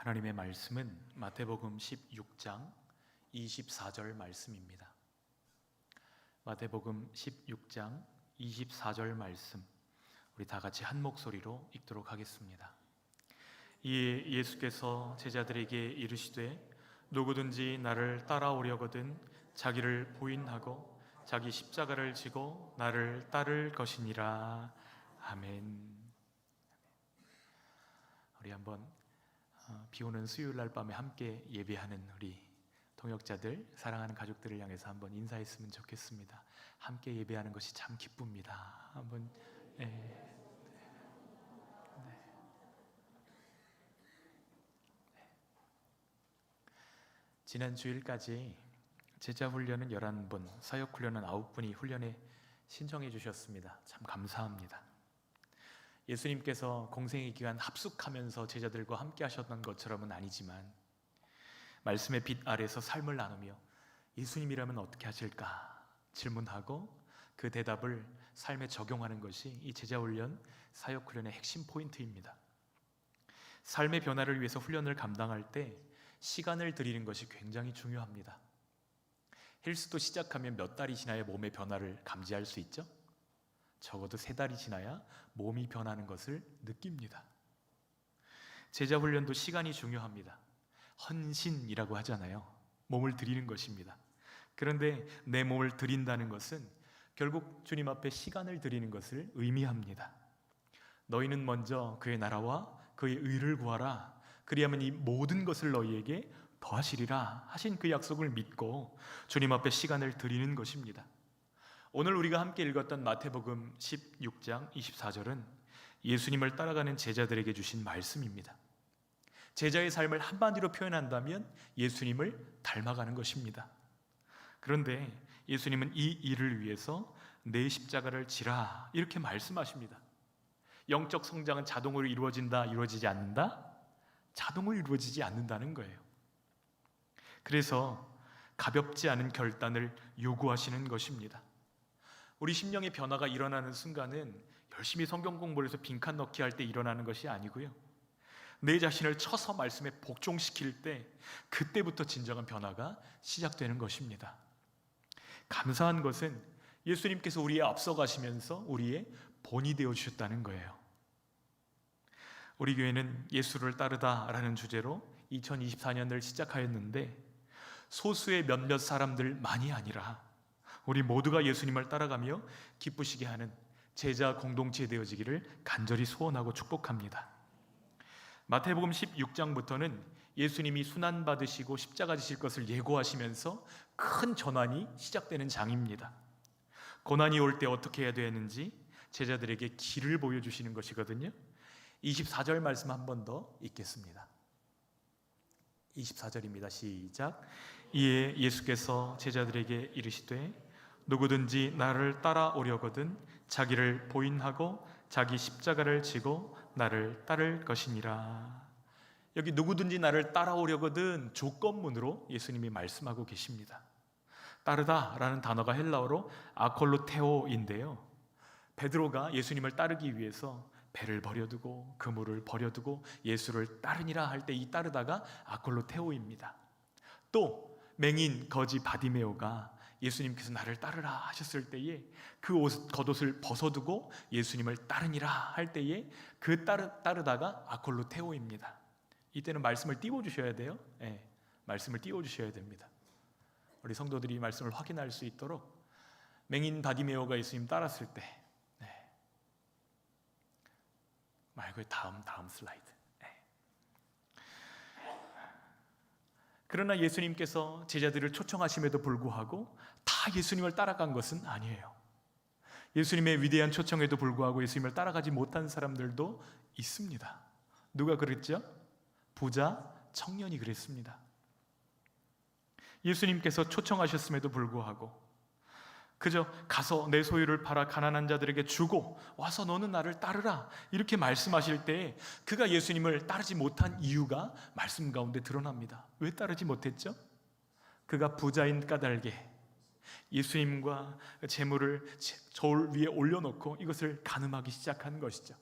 하나님의 말씀은 마태복음 16장 24절 말씀입니다. 마태복음 16장 24절 말씀, 우리 다 같이 한 목소리로 읽도록 하겠습니다. 이에 예수께서 제자들에게 이르시되 누구든지 나를 따라오려거든 자기를 부인하고 자기 십자가를 지고 나를 따를 것이니라. 아멘. 우리 한번 비오는 수요일 날 밤에 함께 예배하는 우리 동역자들, 사랑하는 가족들을 향해서 한번 인사했으면 좋겠습니다. 함께 예배하는 것이 참 기쁩니다. 한번 지난 주일까지 제자 훈련은 11분, 사역 훈련은 9분이 훈련에 신청해 주셨습니다. 참 감사합니다. 예수님께서 공생의 기간 합숙하면서 제자들과 함께 하셨던 것처럼은 아니지만 말씀의 빛 아래서 삶을 나누며 예수님이라면 어떻게 하실까 질문하고 그 대답을 삶에 적용하는 것이 이 제자훈련, 사역훈련의 핵심 포인트입니다. 삶의 변화를 위해서 훈련을 감당할 때 시간을 들이는 것이 굉장히 중요합니다. 헬스도 시작하면 몇 달이 지나야 몸의 변화를 감지할 수 있죠? 적어도 3달이 지나야 몸이 변하는 것을 느낍니다. 제자훈련도 시간이 중요합니다. 헌신이라고 하잖아요. 몸을 드리는 것입니다. 그런데 내 몸을 드린다는 것은 결국 주님 앞에 시간을 드리는 것을 의미합니다. 너희는 먼저 그의 나라와 그의 의를 구하라. 그리하면 이 모든 것을 너희에게 더하시리라 하신 그 약속을 믿고 주님 앞에 시간을 드리는 것입니다. 오늘 우리가 함께 읽었던 마태복음 16장 24절은 예수님을 따라가는 제자들에게 주신 말씀입니다. 제자의 삶을 한마디로 표현한다면 예수님을 닮아가는 것입니다. 그런데 예수님은 이 일을 위해서 내 십자가를 지라 이렇게 말씀하십니다. 영적 성장은 자동으로 이루어진다, 이루어지지 않는다? 자동으로 이루어지지 않는다는 거예요. 그래서 가볍지 않은 결단을 요구하시는 것입니다. 우리 심령의 변화가 일어나는 순간은 열심히 성경 공부를 해서 빈칸 넣기 할 때 일어나는 것이 아니고요, 내 자신을 쳐서 말씀에 복종시킬 때 그때부터 진정한 변화가 시작되는 것입니다. 감사한 것은 예수님께서 우리에 앞서가시면서 우리의 본이 되어주셨다는 거예요. 우리 교회는 예수를 따르다라는 주제로 2024년을 시작하였는데 소수의 몇몇 사람들만이 아니라 우리 모두가 예수님을 따라가며 기쁘시게 하는 제자 공동체 되어지기를 간절히 소원하고 축복합니다. 마태복음 16장부터는 예수님이 순환받으시고 십자가 지실 것을 예고하시면서 큰 전환이 시작되는 장입니다. 고난이 올 때 어떻게 해야 되는지 제자들에게 길을 보여주시는 것이거든요. 24절 말씀 한 번 더 읽겠습니다. 24절입니다. 시작. 이에 예수께서 제자들에게 이르시되 누구든지 나를 따라오려거든 자기를 부인하고 자기 십자가를 지고 나를 따를 것이니라. 여기 누구든지 나를 따라오려거든 조건문으로 예수님이 말씀하고 계십니다. 따르다라는 단어가 헬라어로 아콜로테오인데요, 베드로가 예수님을 따르기 위해서 배를 버려두고 그물을 버려두고 예수를 따르니라 할 때 이 따르다가 아콜로테오입니다. 또 맹인 거지 바디메오가 예수님께서 나를 따르라 하셨을 때에 그 겉옷을 벗어두고 예수님을 따르니라 할 때에 그 따르다가 아콜로테오입니다. 이때는 말씀을 띄워주셔야 돼요. 말씀을 띄워주셔야 됩니다. 우리 성도들이 말씀을 확인할 수 있도록 맹인 바디메오가 예수님 따랐을 때 말고 다음 슬라이드. 그러나 예수님께서 제자들을 초청하심에도 불구하고 다 예수님을 따라간 것은 아니에요. 예수님의 위대한 초청에도 불구하고 예수님을 따라가지 못한 사람들도 있습니다. 누가 그랬죠? 부자 청년이 그랬습니다. 예수님께서 초청하셨음에도 불구하고 그저 가서 내 소유를 팔아 가난한 자들에게 주고 와서 너는 나를 따르라 이렇게 말씀하실 때 그가 예수님을 따르지 못한 이유가 말씀 가운데 드러납니다. 왜 따르지 못했죠? 그가 부자인 까닭에 예수님과 재물을 저울 위에 올려놓고 이것을 가늠하기 시작한 것이죠.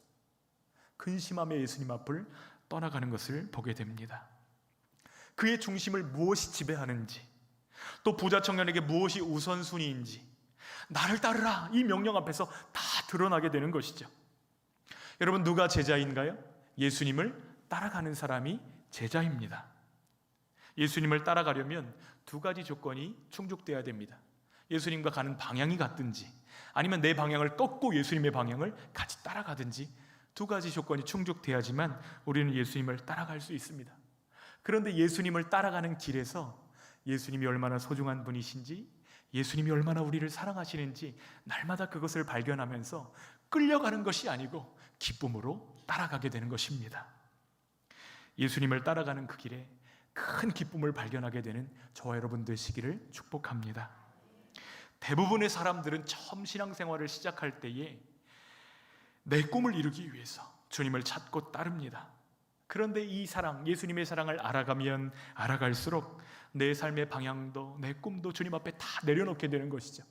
근심하며 예수님 앞을 떠나가는 것을 보게 됩니다. 그의 중심을 무엇이 지배하는지, 또 부자 청년에게 무엇이 우선순위인지, 나를 따르라 이 명령 앞에서 다 드러나게 되는 것이죠. 여러분, 누가 제자인가요? 예수님을 따라가는 사람이 제자입니다. 예수님을 따라가려면 두 가지 조건이 충족돼야 됩니다. 예수님과 가는 방향이 같든지, 아니면 내 방향을 꺾고 예수님의 방향을 같이 따라가든지, 두 가지 조건이 충족돼야지만 우리는 예수님을 따라갈 수 있습니다. 그런데 예수님을 따라가는 길에서 예수님이 얼마나 소중한 분이신지, 예수님이 얼마나 우리를 사랑하시는지 날마다 그것을 발견하면서 끌려가는 것이 아니고 기쁨으로 따라가게 되는 것입니다. 예수님을 따라가는 그 길에 큰 기쁨을 발견하게 되는 저와 여러분 되시기를 축복합니다. 대부분의 사람들은 처음 신앙생활을 시작할 때에 내 꿈을 이루기 위해서 주님을 찾고 따릅니다. 그런데 이 사랑, 예수님의 사랑을 알아가면 알아갈수록 내 삶의 방향도 내 꿈도 주님 앞에 다 내려놓게 되는 것이죠.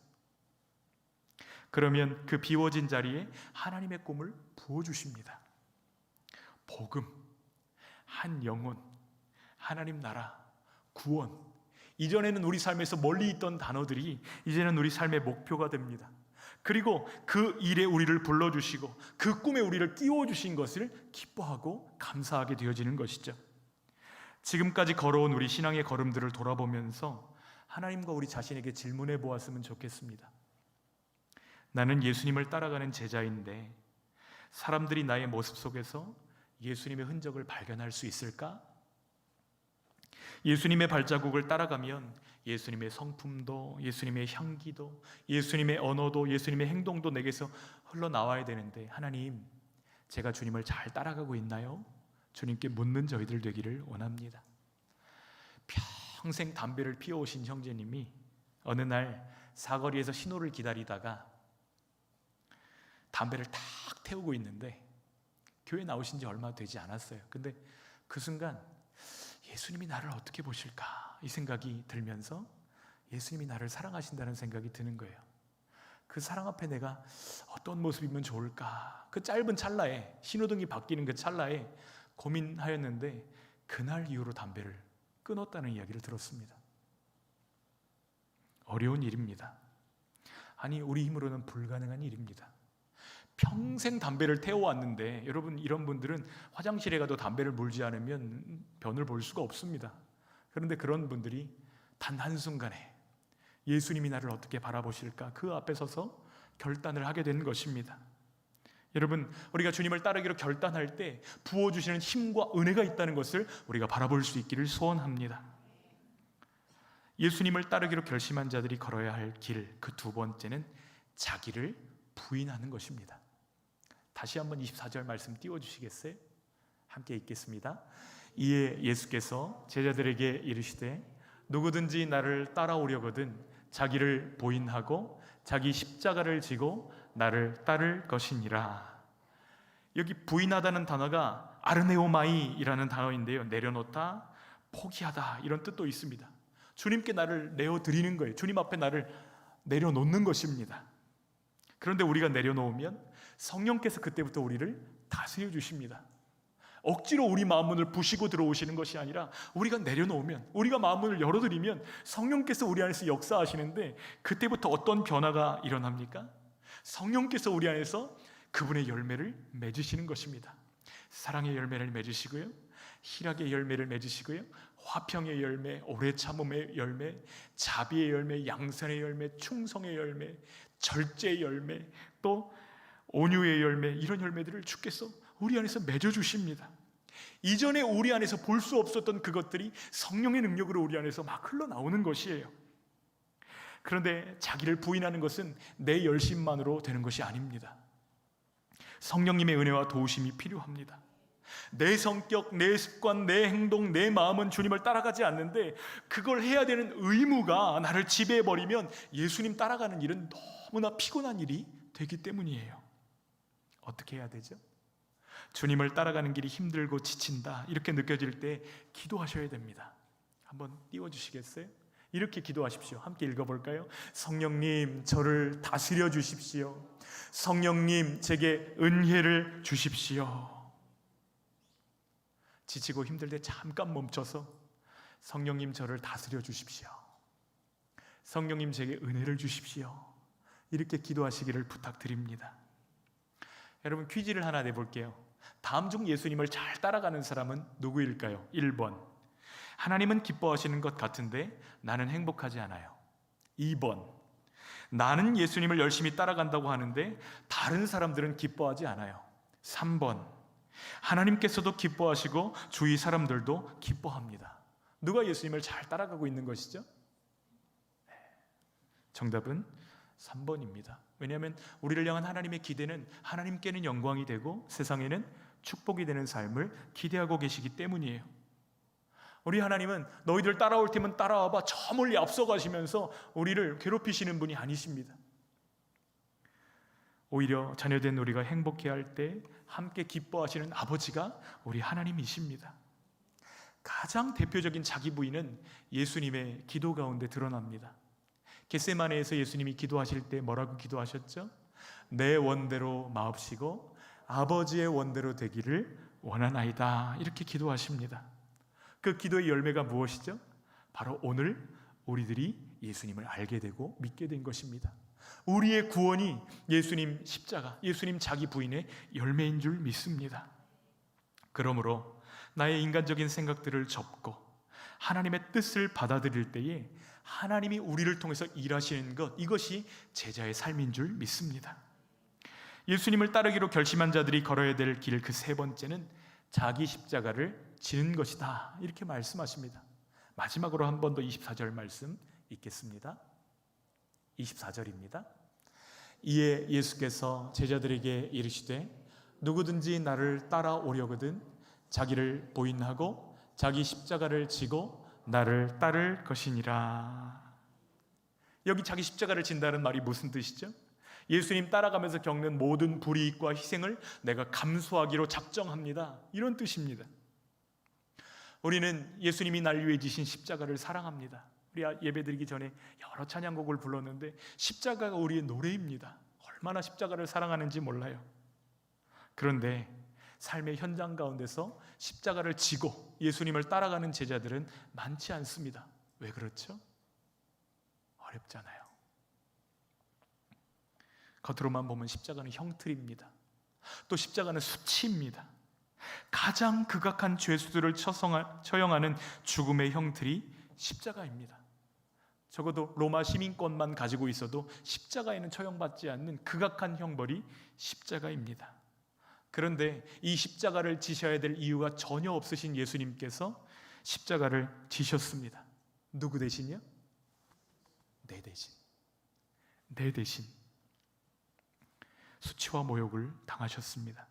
그러면 그 비워진 자리에 하나님의 꿈을 부어주십니다. 복음, 한 영혼, 하나님 나라, 구원, 이전에는 우리 삶에서 멀리 있던 단어들이 이제는 우리 삶의 목표가 됩니다. 그리고 그 일에 우리를 불러주시고 그 꿈에 우리를 끼워주신 것을 기뻐하고 감사하게 되어지는 것이죠. 지금까지 걸어온 우리 신앙의 걸음들을 돌아보면서 하나님과 우리 자신에게 질문해 보았으면 좋겠습니다. 나는 예수님을 따라가는 제자인데 사람들이 나의 모습 속에서 예수님의 흔적을 발견할 수 있을까? 예수님의 발자국을 따라가면 예수님의 성품도, 예수님의 향기도, 예수님의 언어도, 예수님의 행동도 내게서 흘러나와야 되는데, 하나님, 제가 주님을 잘 따라가고 있나요? 주님께 묻는 저희들 되기를 원합니다. 평생 담배를 피워오신 형제님이 어느 날 사거리에서 신호를 기다리다가 담배를 탁 태우고 있는데 교회 나오신 지 얼마 되지 않았어요. 근데 그 순간 예수님이 나를 어떻게 보실까 이 생각이 들면서 예수님이 나를 사랑하신다는 생각이 드는 거예요. 그 사랑 앞에 내가 어떤 모습이면 좋을까, 그 짧은 찰나에, 신호등이 바뀌는 그 찰나에 고민하였는데 그날 이후로 담배를 끊었다는 이야기를 들었습니다. 어려운 일입니다. 아니, 우리 힘으로는 불가능한 일입니다. 평생 담배를 태워왔는데, 여러분, 이런 분들은 화장실에 가도 담배를 물지 않으면 변을 볼 수가 없습니다. 그런데 그런 분들이 단 한순간에 예수님이 나를 어떻게 바라보실까, 그 앞에 서서 결단을 하게 되는 것입니다. 여러분, 우리가 주님을 따르기로 결단할 때 부어주시는 힘과 은혜가 있다는 것을 우리가 바라볼 수 있기를 소원합니다. 예수님을 따르기로 결심한 자들이 걸어야 할 길, 그 두 번째는 자기를 부인하는 것입니다. 다시 한번 24절 말씀 띄워주시겠어요? 함께 읽겠습니다. 이에 예수께서 제자들에게 이르시되 누구든지 나를 따라오려거든 자기를 부인하고 자기 십자가를 지고 나를 따를 것이니라. 여기 부인하다는 단어가 아르네오마이라는 단어인데요, 내려놓다, 포기하다 이런 뜻도 있습니다. 주님께 나를 내어드리는 거예요. 주님 앞에 나를 내려놓는 것입니다. 그런데 우리가 내려놓으면 성령께서 그때부터 우리를 다스려 주십니다. 억지로 우리 마음문을 부시고 들어오시는 것이 아니라 우리가 내려놓으면, 우리가 마음문을 열어드리면 성령께서 우리 안에서 역사하시는데, 그때부터 어떤 변화가 일어납니까? 성령께서 우리 안에서 그분의 열매를 맺으시는 것입니다. 사랑의 열매를 맺으시고요, 희락의 열매를 맺으시고요, 화평의 열매, 오래 참음의 열매, 자비의 열매, 양선의 열매, 충성의 열매, 절제의 열매, 또 온유의 열매, 이런 열매들을 주께서 우리 안에서 맺어주십니다. 이전에 우리 안에서 볼 수 없었던 그것들이 성령의 능력으로 우리 안에서 막 흘러나오는 것이에요. 그런데 자기를 부인하는 것은 내 열심만으로 되는 것이 아닙니다. 성령님의 은혜와 도우심이 필요합니다. 내 성격, 내 습관, 내 행동, 내 마음은 주님을 따라가지 않는데 그걸 해야 되는 의무가 나를 지배해버리면 예수님 따라가는 일은 너무나 피곤한 일이 되기 때문이에요. 어떻게 해야 되죠? 주님을 따라가는 길이 힘들고 지친다 이렇게 느껴질 때 기도하셔야 됩니다. 한번 띄워주시겠어요? 이렇게 기도하십시오. 함께 읽어볼까요? 성령님, 저를 다스려 주십시오. 성령님, 제게 은혜를 주십시오. 지치고 힘들 때 잠깐 멈춰서 성령님 저를 다스려 주십시오. 성령님 제게 은혜를 주십시오. 이렇게 기도하시기를 부탁드립니다. 여러분, 퀴즈를 하나 내볼게요. 다음 중 예수님을 잘 따라가는 사람은 누구일까요? 1번, 하나님은 기뻐하시는 것 같은데 나는 행복하지 않아요. 2번, 나는 예수님을 열심히 따라간다고 하는데 다른 사람들은 기뻐하지 않아요. 3번, 하나님께서도 기뻐하시고 주위 사람들도 기뻐합니다. 누가 예수님을 잘 따라가고 있는 것이죠? 정답은 3번입니다. 왜냐하면 우리를 향한 하나님의 기대는 하나님께는 영광이 되고 세상에는 축복이 되는 삶을 기대하고 계시기 때문이에요. 우리 하나님은 너희들 따라올 테면 따라와봐 저 멀리 앞서가시면서 우리를 괴롭히시는 분이 아니십니다. 오히려 자녀된 우리가 행복해할 때 함께 기뻐하시는 아버지가 우리 하나님이십니다. 가장 대표적인 자기 부인은 예수님의 기도 가운데 드러납니다. 겟세마네에서 예수님이 기도하실 때 뭐라고 기도하셨죠? 내 원대로 마옵시고 아버지의 원대로 되기를 원하나이다. 이렇게 기도하십니다. 그 기도의 열매가 무엇이죠? 바로 오늘 우리들이 예수님을 알게 되고 믿게 된 것입니다. 우리의 구원이 예수님 십자가, 예수님 자기 부인의 열매인 줄 믿습니다. 그러므로 나의 인간적인 생각들을 접고 하나님의 뜻을 받아들일 때에 하나님이 우리를 통해서 일하시는 것, 이것이 제자의 삶인 줄 믿습니다. 예수님을 따르기로 결심한 자들이 걸어야 될 길 그 세 번째는 자기 십자가를 지는 것이다. 이렇게 말씀하십니다. 마지막으로 한 번 더 24절 말씀 읽겠습니다. 24절입니다. 이에 예수께서 제자들에게 이르시되 누구든지 나를 따라오려거든 자기를 부인하고 자기 십자가를 지고 나를 따를 것이니라. 여기 자기 십자가를 진다는 말이 무슨 뜻이죠? 예수님 따라가면서 겪는 모든 불이익과 희생을 내가 감수하기로 작정합니다. 이런 뜻입니다. 우리는 예수님이 날 위해 지신 십자가를 사랑합니다. 우리 예배드리기 전에 여러 찬양곡을 불렀는데 십자가가 우리의 노래입니다. 얼마나 십자가를 사랑하는지 몰라요. 그런데 삶의 현장 가운데서 십자가를 지고 예수님을 따라가는 제자들은 많지 않습니다. 왜 그렇죠? 어렵잖아요. 겉으로만 보면 십자가는 형틀입니다. 또 십자가는 수치입니다. 가장 극악한 죄수들을 처형하는 죽음의 형틀이 십자가입니다. 적어도 로마 시민권만 가지고 있어도 십자가에는 처형받지 않는 극악한 형벌이 십자가입니다. 그런데 이 십자가를 지셔야 될 이유가 전혀 없으신 예수님께서 십자가를 지셨습니다. 누구 대신이요? 내 대신. 내 대신 수치와 모욕을 당하셨습니다.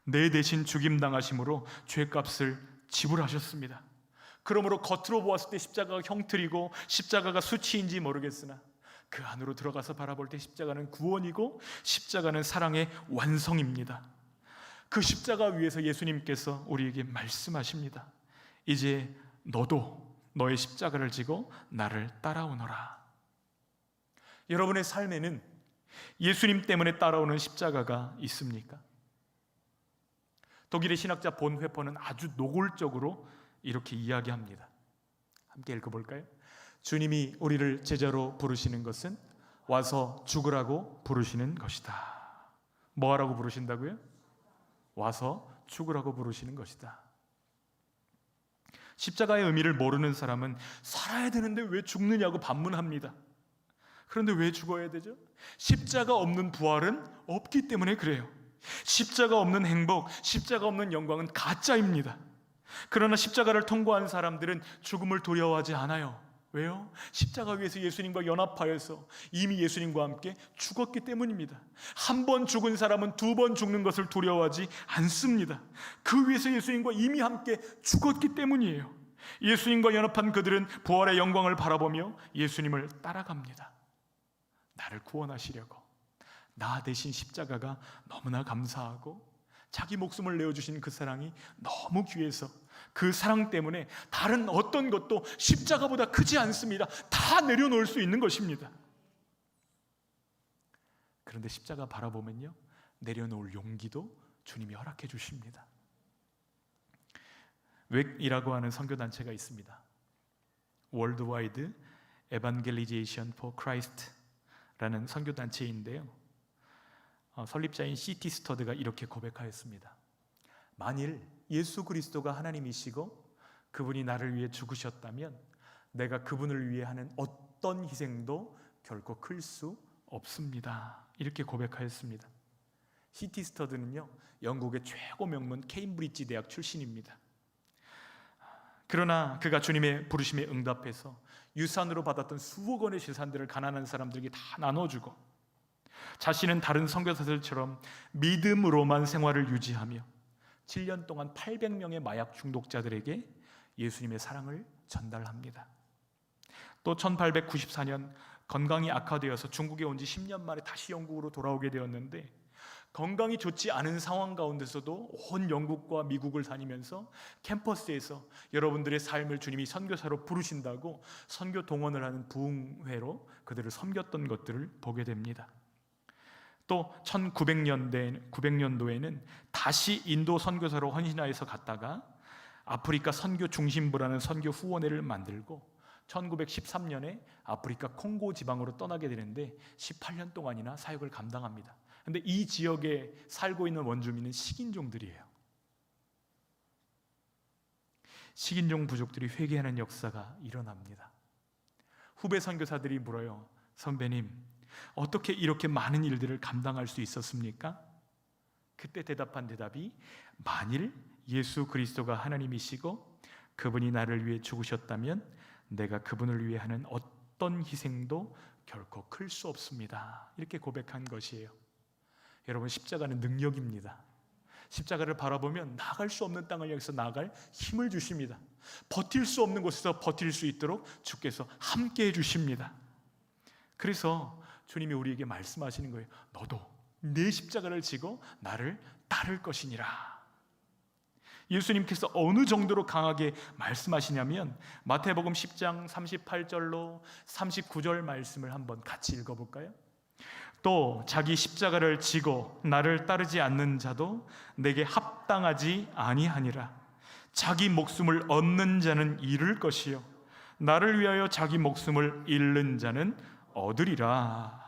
내 대신 죽임당하심으로 죄값을 지불하셨습니다. 그러므로 겉으로 보았을 때 십자가가 형틀이고 십자가가 수치인지 모르겠으나 그 안으로 들어가서 바라볼 때 십자가는 구원이고 십자가는 사랑의 완성입니다. 그 십자가 위에서 예수님께서 우리에게 말씀하십니다. 이제 너도 너의 십자가를 지고 나를 따라오너라. 여러분의 삶에는 예수님 때문에 따라오는 십자가가 있습니까? 독일의 신학자 본 회퍼는 아주 노골적으로 이렇게 이야기합니다. 함께 읽어볼까요? 주님이 우리를 제자로 부르시는 것은 와서 죽으라고 부르시는 것이다. 뭐 하라고 부르신다고요? 와서 죽으라고 부르시는 것이다. 십자가의 의미를 모르는 사람은 살아야 되는데 왜 죽느냐고 반문합니다. 그런데 왜 죽어야 되죠? 십자가 없는 부활은 없기 때문에 그래요. 십자가 없는 행복, 십자가 없는 영광은 가짜입니다. 그러나 십자가를 통과한 사람들은 죽음을 두려워하지 않아요. 왜요? 십자가 위에서 예수님과 연합하여서 이미 예수님과 함께 죽었기 때문입니다. 한 번 죽은 사람은 두 번 죽는 것을 두려워하지 않습니다. 그 위에서 예수님과 이미 함께 죽었기 때문이에요. 예수님과 연합한 그들은 부활의 영광을 바라보며 예수님을 따라갑니다. 나를 구원하시려고 나 대신 십자가가 너무나 감사하고 자기 목숨을 내어주신 그 사랑이 너무 귀해서 그 사랑 때문에 다른 어떤 것도 십자가보다 크지 않습니다. 다 내려놓을 수 있는 것입니다. 그런데 십자가 바라보면요, 내려놓을 용기도 주님이 허락해 주십니다. 웩이라고 하는 선교단체가 있습니다. Worldwide Evangelization for Christ라는 선교단체인데요, 설립자인 C.T. 스터드가 이렇게 고백하였습니다. 만일 예수 그리스도가 하나님이시고 그분이 나를 위해 죽으셨다면 내가 그분을 위해 하는 어떤 희생도 결코 클 수 없습니다. 이렇게 고백하였습니다. C.T. 스터드는요, 영국의 최고 명문 케임브리지 대학 출신입니다. 그러나 그가 주님의 부르심에 응답해서 유산으로 받았던 수억 원의 재산들을 가난한 사람들에게 다 나눠주고, 자신은 다른 선교사들처럼 믿음으로만 생활을 유지하며 7년 동안 800명의 마약 중독자들에게 예수님의 사랑을 전달합니다. 또 1894년 건강이 악화되어서 중국에 온 지 10년 만에 다시 영국으로 돌아오게 되었는데, 건강이 좋지 않은 상황 가운데서도 온 영국과 미국을 다니면서 캠퍼스에서 여러분들의 삶을 주님이 선교사로 부르신다고 선교 동원을 하는 부흥회로 그들을 섬겼던 것들을 보게 됩니다. 또 1900년도에는 다시 인도 선교사로 헌신하여서 갔다가 아프리카 선교 중심부라는 선교 후원회를 만들고 1913년에 아프리카 콩고 지방으로 떠나게 되는데 18년 동안이나 사역을 감당합니다. 그런데 이 지역에 살고 있는 원주민은 식인종들이에요. 식인종 부족들이 회개하는 역사가 일어납니다. 후배 선교사들이 물어요. 선배님, 어떻게 이렇게 많은 일들을 감당할 수 있었습니까? 그때 대답한 대답이, 만일 예수 그리스도가 하나님이시고 그분이 나를 위해 죽으셨다면 내가 그분을 위해 하는 어떤 희생도 결코 클 수 없습니다. 이렇게 고백한 것이에요. 여러분, 십자가는 능력입니다. 십자가를 바라보면 나갈 수 없는 땅을 향해서 나갈 힘을 주십니다. 버틸 수 없는 곳에서 버틸 수 있도록 주께서 함께 해주십니다. 그래서 주님이 우리에게 말씀하시는 거예요. 너도 내 십자가를 지고 나를 따를 것이니라. 예수님께서 어느 정도로 강하게 말씀하시냐면 마태복음 10장 38절로 39절 말씀을 한번 같이 읽어볼까요? 또 자기 십자가를 지고 나를 따르지 않는 자도 내게 합당하지 아니하니라. 자기 목숨을 얻는 자는 잃을 것이요 나를 위하여 자기 목숨을 잃는 자는 얻으리라.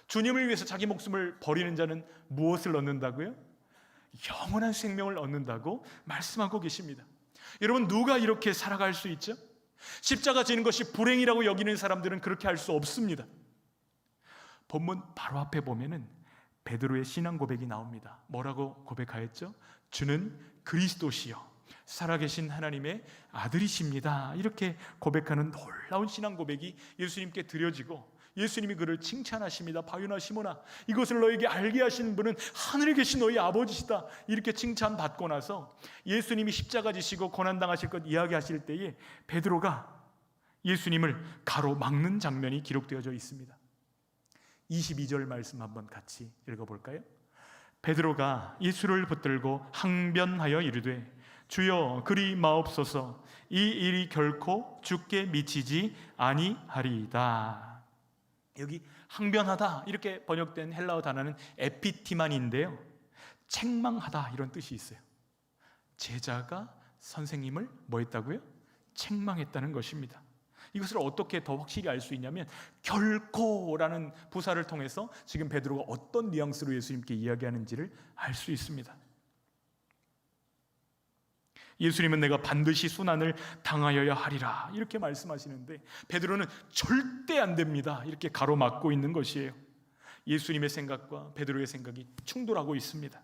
주님을 위해서 자기 목숨을 버리는 자는 무엇을 얻는다고요? 영원한 생명을 얻는다고 말씀하고 계십니다. 여러분, 누가 이렇게 살아갈 수 있죠? 십자가 지는 것이 불행이라고 여기는 사람들은 그렇게 할 수 없습니다. 본문 바로 앞에 보면은 베드로의 신앙 고백이 나옵니다. 뭐라고 고백하였죠? 주는 그리스도시요 살아계신 하나님의 아들이십니다. 이렇게 고백하는 놀라운 신앙 고백이 예수님께 드려지고 예수님이 그를 칭찬하십니다. 바요나 시모나, 이것을 너에게 알게 하시는 분은 하늘에 계신 너희 아버지시다. 이렇게 칭찬받고 나서 예수님이 십자가 지시고 고난당하실 것 이야기하실 때에 베드로가 예수님을 가로막는 장면이 기록되어져 있습니다. 22절 말씀 한번 같이 읽어볼까요? 베드로가 예수를 붙들고 항변하여 이르되 주여 그리 마옵소서, 이 일이 결코 주께 미치지 아니하리이다. 여기 항변하다 이렇게 번역된 헬라어 단어는 에피티만인데요, 책망하다 이런 뜻이 있어요. 제자가 선생님을 뭐 했다고요? 책망했다는 것입니다. 이것을 어떻게 더 확실히 알 수 있냐면 결코라는 부사를 통해서 지금 베드로가 어떤 뉘앙스로 예수님께 이야기하는지를 알 수 있습니다. 예수님은 내가 반드시 순환을 당하여야 하리라 이렇게 말씀하시는데 베드로는 절대 안 됩니다 이렇게 가로막고 있는 것이에요. 예수님의 생각과 베드로의 생각이 충돌하고 있습니다.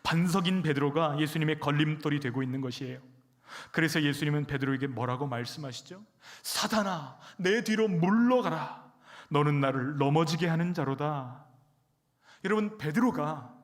반석인 베드로가 예수님의 걸림돌이 되고 있는 것이에요. 그래서 예수님은 베드로에게 뭐라고 말씀하시죠? 사단아, 내 뒤로 물러가라. 너는 나를 넘어지게 하는 자로다. 여러분, 베드로가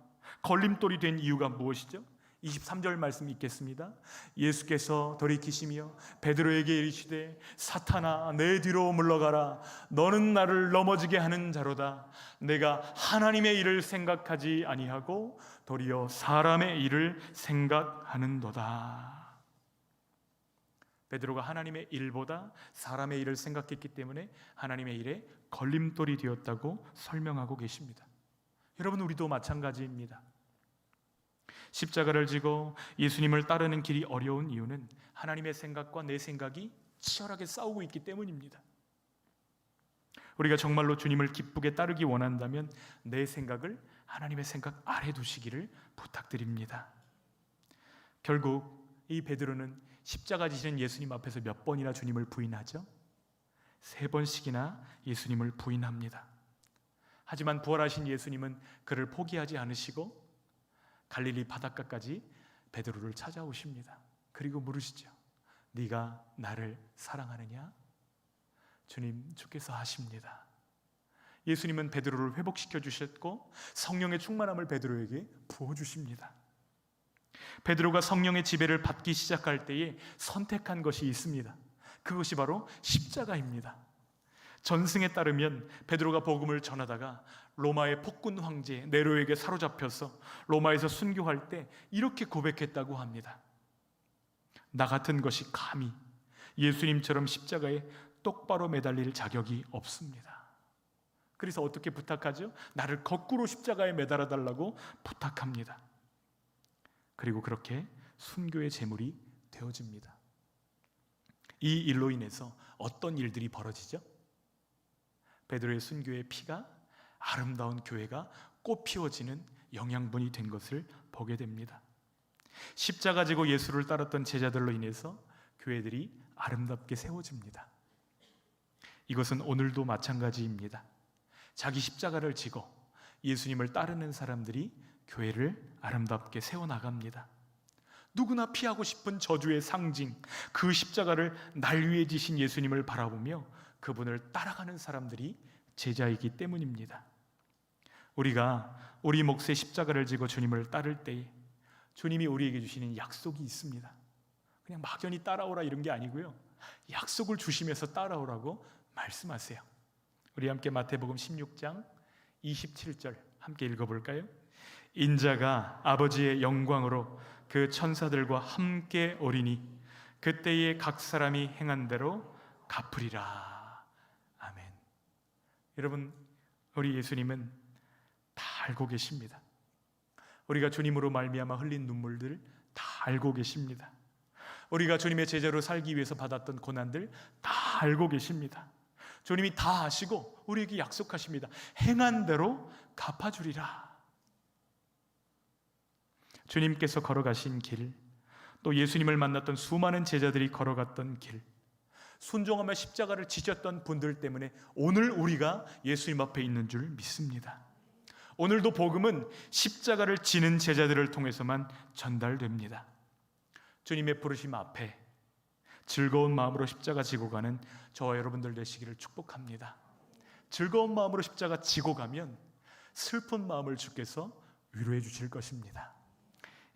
걸림돌이 된 이유가 무엇이죠? 23절 말씀 읽겠습니다. 예수께서 돌이키시며 베드로에게 이르시되 사탄아, 내 뒤로 물러가라. 너는 나를 넘어지게 하는 자로다. 내가 하나님의 일을 생각하지 아니하고 도리어 사람의 일을 생각하는도다. 베드로가 하나님의 일보다 사람의 일을 생각했기 때문에 하나님의 일에 걸림돌이 되었다고 설명하고 계십니다. 여러분, 우리도 마찬가지입니다. 십자가를 지고 예수님을 따르는 길이 어려운 이유는 하나님의 생각과 내 생각이 치열하게 싸우고 있기 때문입니다. 우리가 정말로 주님을 기쁘게 따르기 원한다면 내 생각을 하나님의 생각 아래 두시기를 부탁드립니다. 결국 이 베드로는 십자가 지시는 예수님 앞에서 몇 번이나 주님을 부인하죠? 3번씩이나 예수님을 부인합니다. 하지만 부활하신 예수님은 그를 포기하지 않으시고 갈릴리 바닷가까지 베드로를 찾아오십니다. 그리고 물으시죠. 네가 나를 사랑하느냐? 주께서 하십니다. 예수님은 베드로를 회복시켜 주셨고 성령의 충만함을 베드로에게 부어주십니다. 베드로가 성령의 지배를 받기 시작할 때에 선택한 것이 있습니다. 그것이 바로 십자가입니다. 전승에 따르면 베드로가 복음을 전하다가 로마의 폭군 황제 네로에게 사로잡혀서 로마에서 순교할 때 이렇게 고백했다고 합니다. 나 같은 것이 감히 예수님처럼 십자가에 똑바로 매달릴 자격이 없습니다. 그래서 어떻게 부탁하죠? 나를 거꾸로 십자가에 매달아 달라고 부탁합니다. 그리고 그렇게 순교의 제물이 되어집니다. 이 일로 인해서 어떤 일들이 벌어지죠? 베드로의 순교의 피가 아름다운 교회가 꽃피워지는 영양분이 된 것을 보게 됩니다. 십자가 지고 예수를 따랐던 제자들로 인해서 교회들이 아름답게 세워집니다. 이것은 오늘도 마찬가지입니다. 자기 십자가를 지고 예수님을 따르는 사람들이 교회를 아름답게 세워나갑니다. 누구나 피하고 싶은 저주의 상징, 그 십자가를 날 위해 지신 예수님을 바라보며 그분을 따라가는 사람들이 제자이기 때문입니다. 우리가 우리 몫의 십자가를 지고 주님을 따를 때에 주님이 우리에게 주시는 약속이 있습니다. 그냥 막연히 따라오라 이런 게 아니고요, 약속을 주시면서 따라오라고 말씀하세요. 우리 함께 마태복음 16장 27절 함께 읽어볼까요? 인자가 아버지의 영광으로 그 천사들과 함께 오리니 그때에 각 사람이 행한 대로 갚으리라. 아멘. 여러분, 우리 예수님은 다 알고 계십니다. 우리가 주님으로 말미암아 흘린 눈물들 다 알고 계십니다. 우리가 주님의 제자로 살기 위해서 받았던 고난들 다 알고 계십니다. 주님이 다 아시고 우리에게 약속하십니다. 행한 대로 갚아주리라. 주님께서 걸어가신 길, 또 예수님을 만났던 수많은 제자들이 걸어갔던 길, 순종하며 십자가를 지셨던 분들 때문에 오늘 우리가 예수님 앞에 있는 줄 믿습니다. 오늘도 복음은 십자가를 지는 제자들을 통해서만 전달됩니다. 주님의 부르심 앞에 즐거운 마음으로 십자가 지고 가는 저와 여러분들 되시기를 축복합니다. 즐거운 마음으로 십자가 지고 가면 슬픈 마음을 주께서 위로해 주실 것입니다.